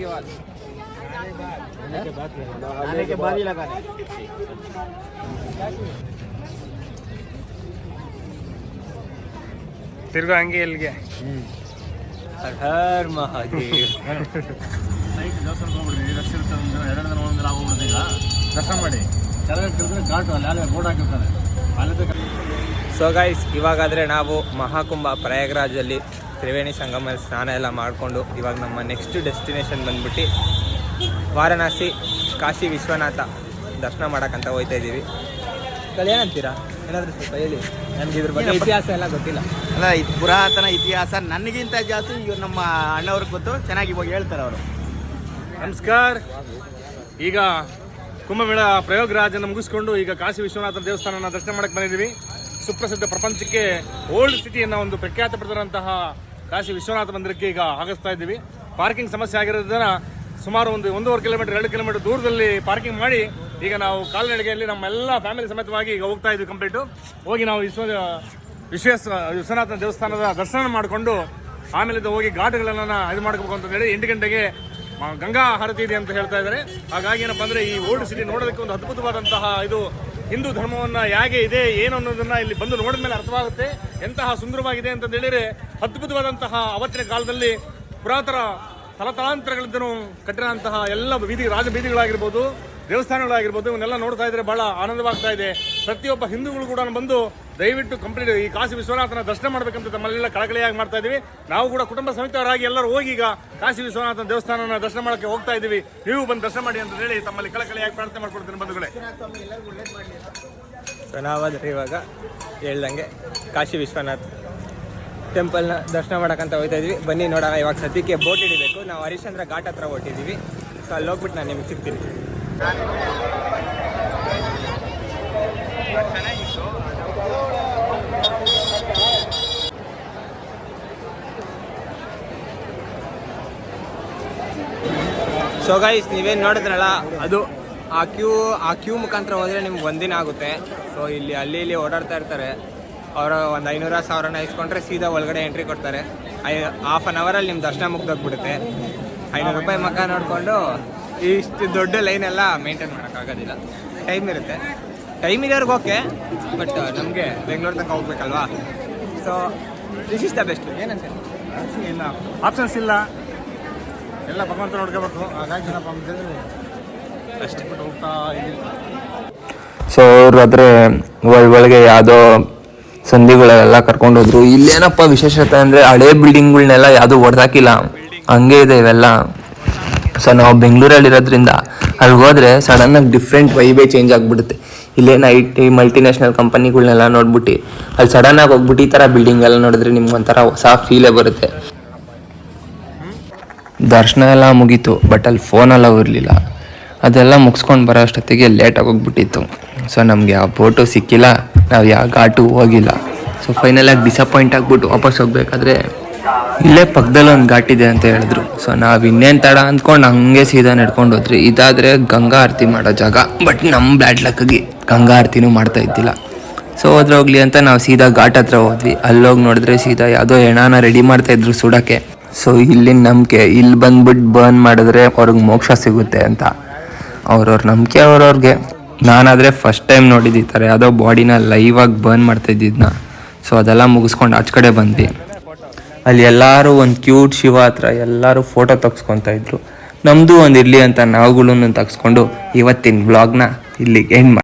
के बाद आने के बाद ही लगाने ತಿರ್ಗಾ ಹಂಗೆ ಎಲ್ಲಿಗೆ ಹರ್ ಮಹಾದೇವ್ ದೇವಸ್ಥಾನ ಹೋಗ್ಬಿಡ್ರಿ ರಶ್ ಇರುತ್ತೆ 2 ದಿನ 1 ದಿನ ಆಗೋಗ್ಬಿಡುತ್ತೆ ಈಗ ದರ್ಶನ ಮಾಡಿ ಕೆಳಗೆ ತಿರುಗಿದ್ರೆ ಘಾಟು ಅಲ್ಲಿ ಬೋರ್ಡ್ ಹಾಕಿರ್ತಾರೆ ಅಲ್ಲಿ. ಸೊ ಗೈಸ್, ಇವಾಗಾದರೆ ನಾವು ಮಹಾಕುಂಭ ಪ್ರಯಾಗ್ರಾಜಲ್ಲಿ ತ್ರಿವೇಣಿ ಸಂಗಮದಲ್ಲಿ ಸ್ನಾನ ಎಲ್ಲ ಮಾಡಿಕೊಂಡು ಇವಾಗ ನಮ್ಮ ನೆಕ್ಸ್ಟ್ ಡೆಸ್ಟಿನೇಷನ್ ಬಂದ್ಬಿಟ್ಟು ವಾರಣಾಸಿ ಕಾಶಿ ವಿಶ್ವನಾಥ ದರ್ಶನ ಮಾಡೋಕ್ಕಂತ ಹೋಗ್ತಾ ಇದ್ದೀವಿ. ಏನಂತೀರಾ? ಏನಾದರೂ ಸ್ವಲ್ಪ ಹೇಳಿ, ನನಗೆ ಇದ್ರ ಬಗ್ಗೆ ಇತಿಹಾಸ ಎಲ್ಲ ಗೊತ್ತಿಲ್ಲ. ಅಲ್ಲ, ಇದು ಪುರಾತನ ಇತಿಹಾಸ ನನಗಿಂತ ಜಾಸ್ತಿ ಇವ್ರು ನಮ್ಮ ಅಣ್ಣವ್ರಿಗೆ ಗೊತ್ತು, ಚೆನ್ನಾಗಿ ಇವಾಗ ಹೇಳ್ತಾರೆ ಅವರು. ನಮಸ್ಕಾರ. ಈಗ ಕುಂಭಮೇಳ ಪ್ರಯಾಗ್ರಾಜನ್ನು ಮುಗಿಸ್ಕೊಂಡು ಈಗ ಕಾಶಿ ವಿಶ್ವನಾಥ ದೇವಸ್ಥಾನನ ದರ್ಶನ ಮಾಡಕ್ಕೆ ಬಂದಿದ್ದೀವಿ. ಸುಪ್ರಸಿದ್ಧ ಪ್ರಪಂಚಕ್ಕೆ ಓಲ್ಡ್ ಸಿಟಿಯನ್ನು ಒಂದು ಪ್ರಖ್ಯಾತ ಪಡೆದಿರುವಂತಹ ಕಾಶಿ ವಿಶ್ವನಾಥ ಮಂದಿರಕ್ಕೆ ಈಗ ಆಗಸ್ತಾ ಇದ್ದೀವಿ. ಪಾರ್ಕಿಂಗ್ ಸಮಸ್ಯೆ ಆಗಿರೋದನ್ನ ಸುಮಾರು 1.5 ಕಿಲೋಮೀಟರ್ 2 ಕಿಲೋಮೀಟರ್ ದೂರದಲ್ಲಿ ಪಾರ್ಕಿಂಗ್ ಮಾಡಿ ಈಗ ನಾವು ಕಾಲ್ನಡಿಗೆಯಲ್ಲಿ ನಮ್ಮೆಲ್ಲ ಫ್ಯಾಮಿಲಿ ಸಮೇತವಾಗಿ ಈಗ ಹೋಗ್ತಾ ಇದ್ವಿ. ಕಂಪ್ಲೀಟು ಹೋಗಿ ನಾವು ವಿಶ್ವನಾಥ ದೇವಸ್ಥಾನದ ದರ್ಶನ ಮಾಡಿಕೊಂಡು ಆಮೇಲೆ ಹೋಗಿ ಘಾಟ್ಗಳನ್ನು ಇದು ಮಾಡ್ಕೋಬೇಕು ಅಂತ ಹೇಳಿ 8 ಗಂಟೆಗೆ ಗಂಗಾ ಆರತಿ ಇದೆ ಅಂತ ಹೇಳ್ತಾ ಇದ್ದಾರೆ. ಹಾಗಾಗಿ ಏನಪ್ಪ ಅಂದರೆ ಈ ಓಲ್ಡ್ ಸಿಟಿ ನೋಡೋದಕ್ಕೆ ಒಂದು ಅದ್ಭುತವಾದಂತಹ ಇದು ಹಿಂದೂ ಧರ್ಮವನ್ನು ಹೇಗೆ ಇದೆ ಏನು ಅನ್ನೋದನ್ನ ಇಲ್ಲಿ ಬಂದು ನೋಡಿದ ಮೇಲೆ ಅರ್ಥವಾಗುತ್ತೆ. ಎಂತಹ ಸುಂದರವಾಗಿದೆ ಅಂತ ಹೇಳಿದರೆ ಅದ್ಭುತವಾದಂತಹ ಅವತ್ತಿನ ಕಾಲದಲ್ಲಿ ಪುರಾತನ ತಲತಲಾಂತರಗಳಿಂದನೂ ಕಟ್ಟಿರೋಂತಹ ಎಲ್ಲ ರಾಜಬೀದಿಗಳಾಗಿರ್ಬೋದು, ದೇವಸ್ಥಾನಗಳಾಗಿರ್ಬೋದು, ಇವನ್ನೆಲ್ಲ ನೋಡ್ತಾ ಇದ್ರೆ ಬಹಳ ಆನಂದವಾಗ್ತಾ ಇದೆ. ಪ್ರತಿಯೊಬ್ಬ ಹಿಂದೂಗಳು ಕೂಡ ಬಂದು ದಯವಿಟ್ಟು ಕಂಪ್ಲೀಟ್ ಈ ಕಾಶಿ ವಿಶ್ವನಾಥನ ದರ್ಶನ ಮಾಡಬೇಕಂತ ತಮ್ಮಲ್ಲೆಲ್ಲ ಕಳಕಳಿಯಾಗಿ ಮಾಡ್ತಾ ಇದ್ದೀವಿ. ನಾವು ಕೂಡ ಕುಟುಂಬ ಸಮೇತರಾಗಿ ಎಲ್ಲರೂ ಹೋಗಿ ಈಗ ಕಾಶಿ ವಿಶ್ವನಾಥನ ದೇವಸ್ಥಾನನ ದರ್ಶನ ಮಾಡೋಕ್ಕೆ ಹೋಗ್ತಾ ಇದ್ದೀವಿ. ನೀವು ಬಂದು ದರ್ಶನ ಮಾಡಿ ಅಂತ ಹೇಳಿ ತಮ್ಮಲ್ಲಿ ಕಳಕಳಿಯಾಗಿ ಪ್ರಾರ್ಥನೆ ಮಾಡ್ಕೊಡ್ತೀನಿ ಬಂಧುಗಳೇ. ಸೊ ನಾವಾದರೆ ಇವಾಗ ಹೇಳ್ದಂಗೆ ಕಾಶಿ ವಿಶ್ವನಾಥ ಟೆಂಪಲ್ನ ದರ್ಶನ ಮಾಡೋಕ್ಕಂತ ಹೋಗ್ತಾ ಇದ್ವಿ. ಬನ್ನಿ ನೋಡೋಣ. ಇವಾಗ ಸದ್ಯಕ್ಕೆ ಬೋಟ್ ಹಿಡಿಬೇಕು. ನಾವು ಹರಿಶ್ಚಂದ್ರ ಘಾಟ್ ಹತ್ರ ಹೊಟ್ಟಿದ್ದೀವಿ. ಸೊ ಅಲ್ಲಿ ಹೋಗ್ಬಿಟ್ಟು ನಾನು ನಿಮ್ಗೆ ಸಿಗ್ತೀನಿ. ಸೊ ಗೈಸ್, ನೀವೇನು ನೋಡಿದ್ರಲ್ಲ ಅದು ಆ ಕ್ಯೂ ಮುಖಾಂತರ ಹೋದರೆ ನಿಮ್ಗೆ 1 ದಿನ ಆಗುತ್ತೆ. ಸೊ ಅಲ್ಲಿ ಓಡಾಡ್ತಾ ಇರ್ತಾರೆ. ಅವರು ಒಂದು 500-1000 ಇಸ್ಕೊಂಡ್ರೆ ಸೀದಾ ಒಳಗಡೆ ಎಂಟ್ರಿ ಕೊಡ್ತಾರೆ. ಹಾಫ್ ಆನ್ ಅವರಲ್ಲಿ ನಿಮ್ಮ ದರ್ಶನ ಮುಗ್ದೋಗ್ಬಿಡುತ್ತೆ. 500 ರೂಪಾಯಿ ಮಕ್ಕ ನೋಡಿಕೊಂಡು ಇಷ್ಟು ದೊಡ್ಡ ಲೈನೆಲ್ಲ ಮೇಂಟೈನ್ ಮಾಡೋಕ್ಕಾಗೋದಿಲ್ಲ. ಟೈಮ್ ಇರುತ್ತೆ. ಟೈಮ್ ಇರೋರ್ಗೆ ಓಕೆ, ಬಟ್ ನಮಗೆ ಬೆಂಗಳೂರು ತನಕ ಹೋಗ್ಬೇಕಲ್ವಾ. So this is the best. ಏನಂತ ಇಲ್ಲ ಆಪ್ಷನ್ಸ್ ಇಲ್ಲ, ಎಲ್ಲ ಭಗವಂತ ನೋಡ್ಕೋಬೇಕು. ಹಾಗಾಗಿ ಅಷ್ಟೇ ಹೋಗ್ತಾ ಇದ್ದೀವಿ. ಸೊ ಅವ್ರು ಆದರೆ ಒಳಗೆ ಯಾವುದೋ ಸಂಧಿಗಳೆಲ್ಲ ಕರ್ಕೊಂಡು ಹೋದ್ರು. ಇಲ್ಲೇನಪ್ಪ ವಿಶೇಷತೆ ಅಂದರೆ ಹಳೇ ಬಿಲ್ಡಿಂಗ್ಗಳನ್ನೆಲ್ಲ ಯಾವುದೂ ಹೊಡೆದಾಕಿಲ್ಲ, ಹಂಗೆ ಇದೆ ಇವೆಲ್ಲ. ಸೊ ನಾವು ಬೆಂಗಳೂರಲ್ಲಿರೋದ್ರಿಂದ ಅಲ್ಲಿ ಹೋದರೆ ಸಡನ್ನಾಗಿ ಡಿಫ್ರೆಂಟ್ ವೈಬೇ ಚೇಂಜ್ ಆಗಿಬಿಡುತ್ತೆ. ಇಲ್ಲೇನು IT ಮಲ್ಟಿನ್ಯಾಷನಲ್ ಕಂಪನಿಗಳನ್ನೆಲ್ಲ ನೋಡ್ಬಿಟ್ಟು ಅಲ್ಲಿ ಸಡನ್ನಾಗಿ ಹೋಗ್ಬಿಟ್ಟು ಈ ಥರ ಬಿಲ್ಡಿಂಗ್ ಎಲ್ಲ ನೋಡಿದ್ರೆ ನಿಮ್ಗೊಂಥರ ಹೊಸ ಫೀಲೇ ಬರುತ್ತೆ. ದರ್ಶನ ಎಲ್ಲ ಮುಗೀತು, ಬಟ್ ಅಲ್ಲಿ ಫೋನೆಲ್ಲ ಇರಲಿಲ್ಲ. ಅದೆಲ್ಲ ಮುಗಿಸ್ಕೊಂಡು ಬರೋ ಅಷ್ಟೊತ್ತಿಗೆ ಲೇಟಾಗಿ ಹೋಗ್ಬಿಟ್ಟಿತ್ತು. ಸೊ ನಮಗೆ ಆ ಬೋಟು ಸಿಕ್ಕಿಲ್ಲ, ನಾವು ಯಾವ ಘಾಟು ಹೋಗಿಲ್ಲ. ಸೊ ಫೈನಲಾಗಿ ಡಿಸಪಾಯಿಂಟ್ ಆಗಿಬಿಟ್ಟು ವಾಪಸ್ ಹೋಗ್ಬೇಕಾದ್ರೆ ಇಲ್ಲೇ ಪಕ್ಕದಲ್ಲಿ ಒಂದು ಘಾಟ್ ಇದೆ ಅಂತ ಹೇಳಿದ್ರು. ಸೊ ನಾವು ಇನ್ನೇನು ತಡ ಅಂದ್ಕೊಂಡು ಹಂಗೆ ಸೀದಾ ನಡ್ಕೊಂಡು ಹೋದ್ರಿ. ಇದಾದರೆ ಗಂಗಾ ಆರತಿ ಮಾಡೋ ಜಾಗ, ಬಟ್ ನಮ್ಮ ಬ್ಯಾಡ್ ಲಕ್ಕಿಗೆ ಗಂಗಾ ಆರತಿನೂ ಮಾಡ್ತಾ ಇದ್ದಿಲ್ಲ. ಸೊ ಹೋಗ್ಲಿ ಅಂತ ನಾವು ಸೀದಾ ಘಾಟ್ ಹತ್ರ ಹೋದ್ವಿ. ಅಲ್ಲೋಗಿ ನೋಡಿದ್ರೆ ಸೀದಾ ಯಾವುದೋ ಹೆಣನ ರೆಡಿ ಮಾಡ್ತಾಯಿದ್ರು ಸುಡೋಕ್ಕೆ. ಸೊ ಇಲ್ಲಿನ ನಂಬಿಕೆ, ಇಲ್ಲಿ ಬಂದ್ಬಿಟ್ಟು ಬರ್ನ್ ಮಾಡಿದ್ರೆ ಅವ್ರಿಗೆ ಮೋಕ್ಷ ಸಿಗುತ್ತೆ ಅಂತ ಅವ್ರವ್ರ ನಂಬಿಕೆ ಅವ್ರವ್ರಿಗೆ. ನಾನಾದರೆ ಫಸ್ಟ್ ಟೈಮ್ ನೋಡಿದ್ದು ಈ ಥರ ಯಾವುದೋ ಬಾಡಿನ ಲೈವಾಗಿ ಬರ್ನ್ ಮಾಡ್ತಾಯಿದ್ದಿದ್ದನ್ನ. ಸೊ ಅದೆಲ್ಲ ಮುಗಿಸ್ಕೊಂಡು ಆಚೆ ಕಡೆ ಬಂದ್ವಿ. ಅಲ್ಲಿ ಎಲ್ಲರೂ ಒಂದು ಕ್ಯೂಟ್ ಶಿವ ಹತ್ರ ಎಲ್ಲರೂ ಫೋಟೋ ತೆಗ್ಸ್ಕೊತಾ ಇದ್ರು. ನಮ್ಮದು ಒಂದು ಇರಲಿ ಅಂತ ನಾವುಗಳನ್ನು ತೆಗೆಸ್ಕೊಂಡು ಇವತ್ತಿನ ವ್ಲಾಗ್ನ ಇಲ್ಲಿಗೆ ಎಂಡ್ ಮಾಡಿ